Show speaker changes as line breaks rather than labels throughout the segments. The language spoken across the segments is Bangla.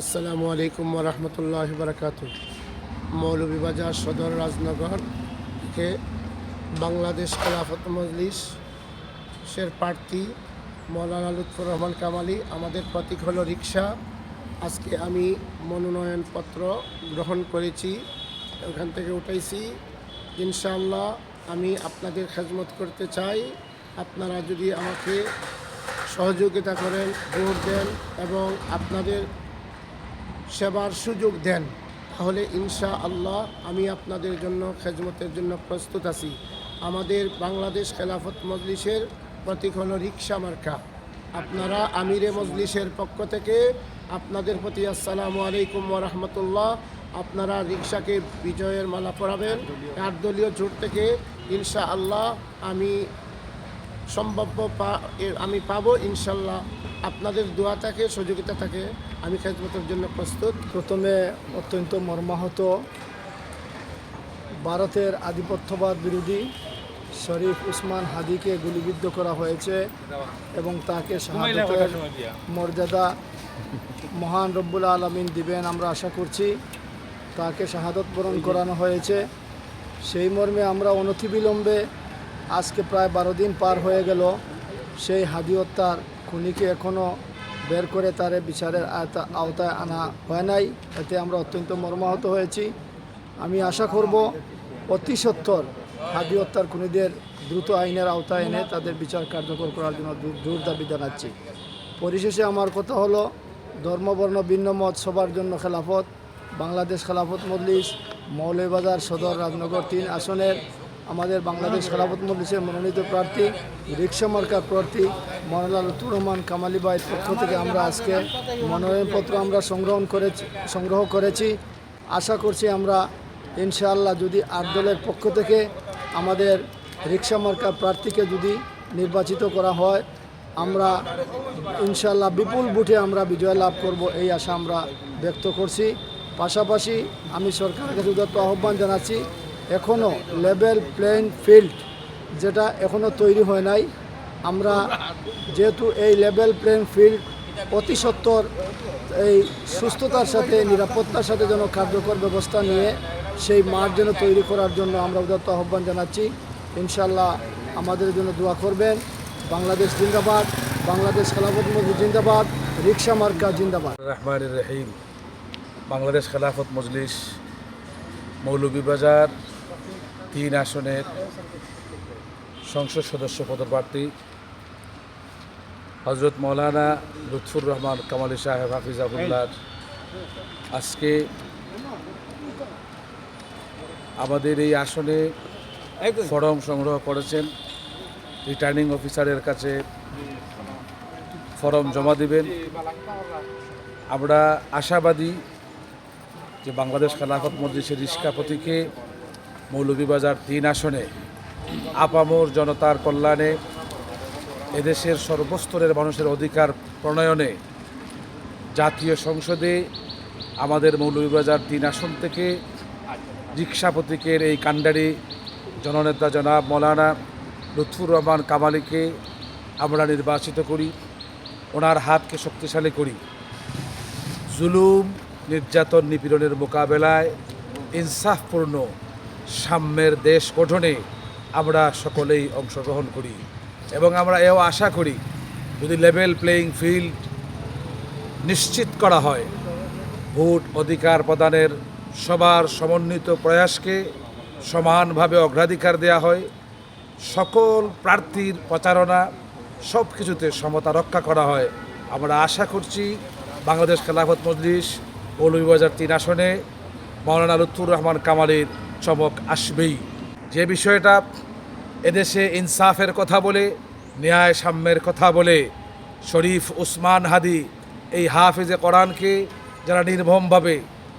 আসসালামু আলাইকুম ওরহমতুল্লাহ বারাকাতু। মৌলভীবাজার সদর রাজনগর থেকে বাংলাদেশ খেলাফত মজলিসের প্রার্থী মৌলানা লুৎফুর রহমান কামালি, আমাদের প্রতীক হলো রিকশা। আজকে আমি মনোনয়নপত্র গ্রহণ করেছি, ওখান থেকে উঠাইছি। ইনশাআল্লাহ আমি আপনাদের খেদমত করতে চাই। আপনারা যদি আমাকে সহযোগিতা করেন, ভোট দেন এবং আপনাদের সেবার সুযোগ দেন, তাহলে ইনশাআল্লাহ আমি আপনাদের জন্য খেদমতের জন্য প্রস্তুত আছি। আমাদের বাংলাদেশ খেলাফত মজলিসের প্রতীক হলো রিকশা মার্কা। আপনারা আমিরে মজলিসের পক্ষ থেকে আপনাদের প্রতি আসসালামু আলাইকুম ওয়া রাহমাতুল্লাহ। আপনারা রিকশাকে বিজয়ের মালা পরাবেন। 8 দলীয় জোট থেকে ইনশাআল্লাহ আমি আমি পাবো ইনশাল্লাহ। আপনাদের দোয়া থাকে, সহযোগিতা থাকে, আমি খেদমতের জন্য প্রস্তুত।
প্রথমে অত্যন্ত মর্মাহত ভারতের আধিপত্যবাদ বিরোধী শরীফ উসমান হাদিকে গুলিবিদ্ধ করা হয়েছে এবং তাকে শাহাদাতের মর্যাদা মহান রব্বুল আলামিন দিবেন আমরা আশা করছি। তাকে শাহাদত বরণ করানো হয়েছে। সেই মর্মে আমরা অনতিবিলম্বে আজকে প্রায় 12 দিন পার হয়ে গেল, সেই হাদি হত্যার খুনিকে এখনও বের করে তার বিচারের আওতায় আনা হয় নাই। এতে আমরা অত্যন্ত মর্মাহত হয়েছি। আমি আশা করব অতি সত্বর হাদি হত্যার খুনিদের দ্রুত আইনের আওতায় এনে তাদের বিচার কার্যকর করার জন্য জোর দাবি জানাচ্ছি। পরিশেষে আমার কথা হলো, ধর্মবর্ণ ভিন্ন মত সবার জন্য খেলাফত। বাংলাদেশ খেলাফত মজলিস মৌলভীবাজার সদর রাজনগর 3 আসনের আমাদের বাংলাদেশ খেলাফত মজলিসের মনোনীত প্রার্থী রিকশা মার্কার প্রার্থী মৌলানা লুৎফুর রহমান কামালি ভাইয়ের পক্ষ থেকে আমরা আজকে মনোনয়নপত্র সংগ্রহ করেছি। আশা করছি আমরা ইনশাআল্লাহ যদি 8 দলের পক্ষ থেকে আমাদের রিকশা মার্কার প্রার্থীকে যদি নির্বাচিত করা হয়, আমরা ইনশাআল্লাহ বিপুল ভোটে আমরা বিজয় লাভ করব, এই আশা আমরা ব্যক্ত করছি। পাশাপাশি আমি সরকারের কাছে উদাত্ত আহ্বান জানাচ্ছি, এখনও লেভেল প্লেইং ফিল্ড যেটা এখনও তৈরি হয় নাই, আমরা যেহেতু এই লেভেল প্লেইং ফিল্ড অতি সত্বর এই সুস্থতার সাথে নিরাপত্তার সাথে যেন কার্যকর ব্যবস্থা নিয়ে সেই মাঠ যেন তৈরি করার জন্য আমরা উদাত্ত আহ্বান জানাচ্ছি। ইনশাআল্লাহ আমাদের জন্য দোয়া করবেন। বাংলাদেশ জিন্দাবাদ, বাংলাদেশ খেলাফত মজলিস জিন্দাবাদ, রিকশা মার্কা জিন্দাবাদ।
রহমানির রহিম। বাংলাদেশ খেলাফত মজলিস মৌলভীবাজার 3 আসনের সংসদ সদস্য পদপ্রার্থী হজরত মৌলানা লুৎফুর রহমান কামালি সাহেব হাফিজাহুল্লাহ আজকে আমাদের এই আসনে ফরম সংগ্রহ করেছেন। রিটার্নিং অফিসারের কাছে ফরম জমা দিবেন। আমরা আশাবাদী যে বাংলাদেশ খেলাফত মজলিসের রিকশা প্রতীকে মৌলভীবাজার 3 আসনে আপামর জনতার কল্যাণে, এদেশের সর্বস্তরের মানুষের অধিকার প্রণয়নে জাতীয় সংসদে আমাদের মৌলভীবাজার 3 আসন থেকে রিকশা প্রতীকের এই কাণ্ডারি জননেতা জনাব মৌলানা লুৎফুর রহমান কামালিকে আমরা নির্বাচিত করি, ওনার হাতকে শক্তিশালী করি। জুলুম, নির্যাতন, নিপীড়নের মোকাবেলায় ইনসাফপূর্ণ সাম্যের দেশ গঠনে আমরা সকলেই অংশগ্রহণ করি এবং আমরা এও আশা করি, যদি লেভেল প্লেইং ফিল্ড নিশ্চিত করা হয়, ভোট অধিকার প্রদানের সবার সমন্বিত প্রয়াসকে সমানভাবে অগ্রাধিকার দেওয়া হয়, সকল প্রার্থীর প্রচারণা সব কিছুতে সমতা রক্ষা করা হয়, আমরা আশা করছি বাংলাদেশ খেলাফত মজলিস মৌলভীবাজার 3 আসনে মৌলানা লুৎফুর রহমান কামালির চমক আসবেই। যে বিষয়টা এদেশে ইনসাফের কথা বলে, ন্যায় সাম্যের কথা বলে, শরীফ উসমান হাদি এই হাফেজে কোরআনকে যারা নির্মমভাবে,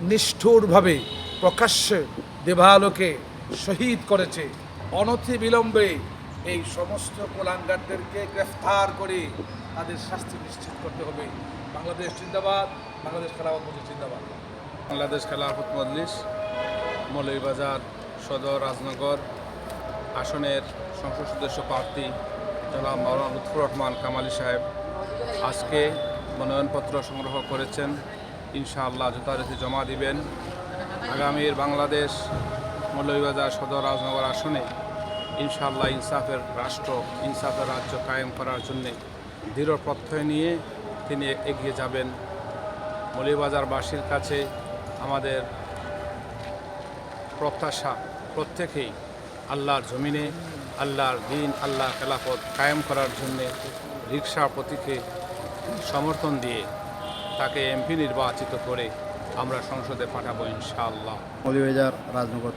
নিষ্ঠুরভাবে প্রকাশ্যে দেবালোকে শহীদ করেছে, অনতিবিলম্বে এই সমস্ত কুলাঙ্গারদেরকে গ্রেফতার করে তাদের শাস্তি নিশ্চিত করতে হবে। বাংলাদেশ জিন্দাবাদ, বাংলাদেশ খেলাফত মজলিস জিন্দাবাদ।
বাংলাদেশ খেলাফত মজলিস মৌলভীবাজার সদর রাজনগর আসনের সংসদ সদস্য প্রার্থী জনাব মৌলানা লুৎফুর রহমান কামালি সাহেব আজকে মনোনয়নপত্র সংগ্রহ করেছেন ইনশাআল্লাহ যথারীতি জমা দিবেন। আগামীর বাংলাদেশ মৌলভীবাজার সদর রাজনগর আসনে ইনশাআল্লাহ ইনসাফের রাষ্ট্র, ইনসাফের রাজ্য কায়েম করার জন্যে দৃঢ় প্রত্যয় নিয়ে তিনি এগিয়ে যাবেন। মৌলভীবাজারবাসীর কাছে আমাদের প্রত্যাশা প্রত্যেকেই আল্লাহর জমিনে আল্লাহর দিন, আল্লাহর খেলাফত কায়েম করার জন্যে রিকশা প্রতীকে সমর্থন দিয়ে তাকে এমপি নির্বাচিত করে আমরা সংসদে পাঠাবো ইনশাআল্লাহ।
মৌলভীবাজার রাজনগর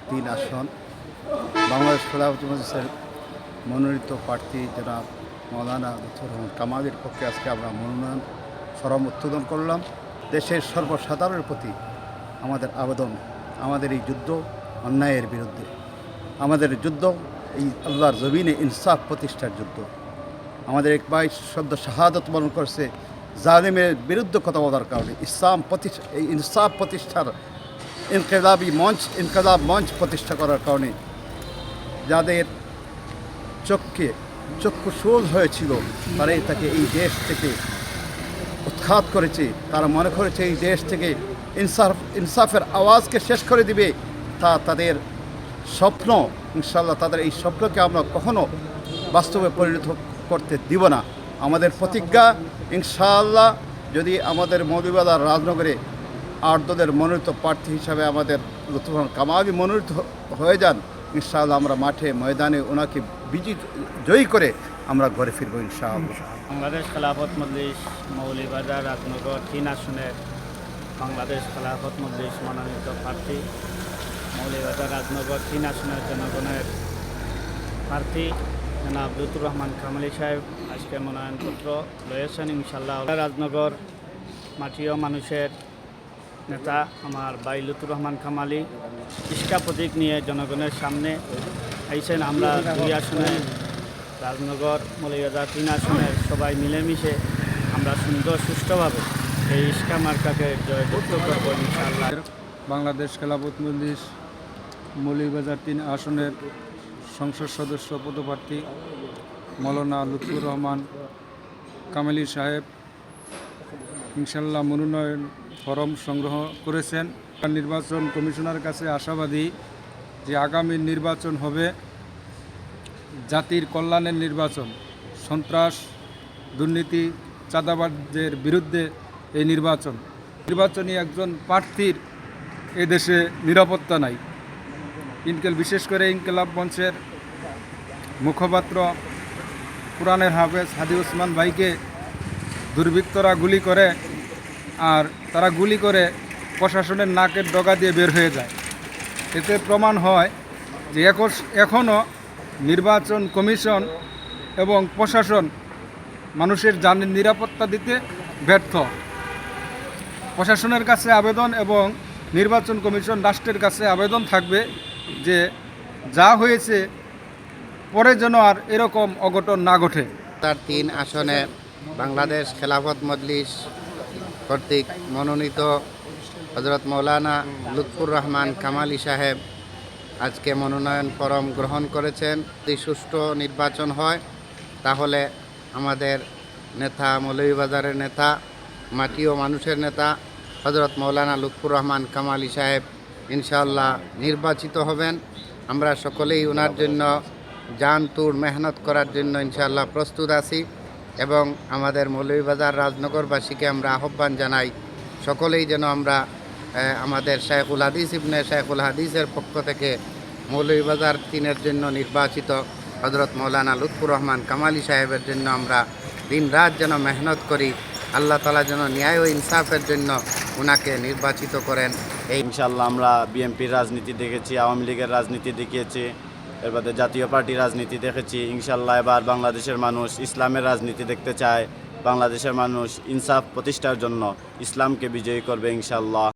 3 আসন বাংলাদেশ খেলাফত মজলিসের মনোনীত প্রার্থী জনাব মৌলানা লুৎফুর রহমান কামালের পক্ষে আজকে আমরা মনোনয়ন ফরম উত্তোলন করলাম। দেশের সর্বসাধারণের প্রতি আমাদের আবেদন, আমাদের এই যুদ্ধ অন্যায়ের বিরুদ্ধে, আমাদের যুদ্ধ এই আল্লাহর জমিনে ইনসাফ প্রতিষ্ঠার যুদ্ধ। আমাদের এক ভাই সদ্য শাহাদত বরণ করছে জালিমের বিরুদ্ধে কথা বলার কারণে। এই ইনসাফ প্রতিষ্ঠার ইনকিলাব মঞ্চ প্রতিষ্ঠা করার কারণে যাদের চক্ষুশূল হয়েছিল তারাই তাকে এই দেশ থেকে উৎখাত করেছে। তারা মনে করেছে এই দেশ থেকে ইনসাফের আওয়াজকে শেষ করে দিবে। তাদের স্বপ্ন, ইনশাআল্লাহ তাদের এই স্বপ্নকে আমরা কখনো বাস্তবে পরিণত করতে দিব না। আমাদের প্রতিজ্ঞা, ইনশাআল্লাহ যদি আমাদের মৌলভীবাজার রাজনগরে 8 দলের মনোনীত প্রার্থী হিসাবে আমাদের লুৎফুর রহমান কামালি মনোনীত হয়ে যান, ইনশাআল্লাহ আমরা মাঠে ময়দানে ওনাকে জয়ী করে আমরা ঘরে ফিরব ইনশাআল্লাহ।
বাংলাদেশ খেলাফত মজলিস মৌলভীবাজার রাজনগর 3 আসনের বাংলাদেশ খেলাফত মজলিস মনোনীত প্রার্থী, মৌলভীবাজার রাজনগর 3 আসনের জনগণের প্রার্থী জনাব লুৎফুর রহমান কামালি সাহেব আজকে মনোনয়নপত্র লয়েছেন ইনশাআল্লাহ। রাজনগর মাটিও মানুষের নেতা আমার ভাই লুৎফুর রহমান কামালি ইস্কা প্রতীক নিয়ে জনগণের সামনে আইছেন। আমরা 2 আসনে রাজনগর মৌলভীবাজার 3 আসনের সবাই মিলেমিশে আমরা সুষ্ঠুভাবে এই ইস্কা মার্কাকে জয়যুক্ত করব ইনশাআল্লাহ।
বাংলাদেশ খেলাফত মজলিস মৌলভীবাজার 3 আসনের সংসদ সদস্য পদপ্রার্থী মৌলানা লুৎফুর রহমান কামালি সাহেব ইনশাআল্লাহ মনোনয়ন ফরম সংগ্রহ করেছেন। নির্বাচন কমিশনার কাছে আশাবাদী যে আগামী নির্বাচন হবে জাতির কল্যাণের নির্বাচন। সন্ত্রাস, দুর্নীতি, চাঁদাবাজদের বিরুদ্ধে এই নির্বাচনী একজন প্রার্থীর এদেশে নিরাপত্তা নাই। বিশেষ করে ইনকিলাব মঞ্চের মুখপাত্র কোরআনের হাফেজ হাদি ওসমান ভাইকে দুর্বৃত্তরা গুলি করে, আর তারা গুলি করে প্রশাসনের নাকের ডগা দিয়ে বের হয়ে যায়। এতে প্রমাণ হয় যে এখনও নির্বাচন কমিশন এবং প্রশাসন মানুষের জানের নিরাপত্তা দিতে ব্যর্থ। প্রশাসনের কাছে আবেদন এবং নির্বাচন কমিশন রাষ্ট্রের কাছে আবেদন থাকবে যে যা হয়েছে পরে যেন আর এরকম অঘটন না ঘটে।
তার 3 আসনে বাংলাদেশ খেলাফত মজলিস কর্তৃক মনোনীত হযরত মৌলানা লুৎফুর রহমান কামালি সাহেব আজকে মনোনয়ন ফরম গ্রহণ করেছেন। যদি সুষ্ঠু নির্বাচন হয় তাহলে আমাদের নেতা, মৌলভীবাজারের নেতা, মাটি ও মানুষের নেতা হযরত মৌলানা লুৎফুর রহমান কামালি সাহেব ইনশাআল্লাহ নির্বাচিত হবেন। আমরা সকলেই ওনার জন্য জান তুর মেহনত করার জন্য ইনশাআল্লাহ প্রস্তুত আছি এবং আমাদের মৌলভীবাজার রাজনগরবাসীকে আমরা আহ্বান জানাই সকলেই যেন আমরা আমাদের শেখুল হাদিস ইবনে শেখুল হাদিসের পক্ষ থেকে মৌলভীবাজার 3-এর জন্য নির্বাচিত হযরত মৌলানা লুৎফুর রহমান কামালি সাহেবের জন্য আমরা দিন রাত যেন মেহনত করি। আল্লাহ তাআলা যেন ন্যায় ও ইনসাফের জন্য ওনাকে নির্বাচিত করেন।
ইনশাআল্লাহ আমরা বিএনপির রাজনীতি দেখেছি, আওয়ামী লীগের রাজনীতি দেখিয়েছি, এর বাদে জাতীয় পার্টির রাজনীতি দেখেছি। ইনশাআল্লাহ এবার বাংলাদেশের মানুষ ইসলামের রাজনীতি দেখতে চায়। বাংলাদেশের মানুষ ইনসাফ প্রতিষ্ঠার জন্য ইসলামকে বিজয়ী করবে ইনশাআল্লাহ।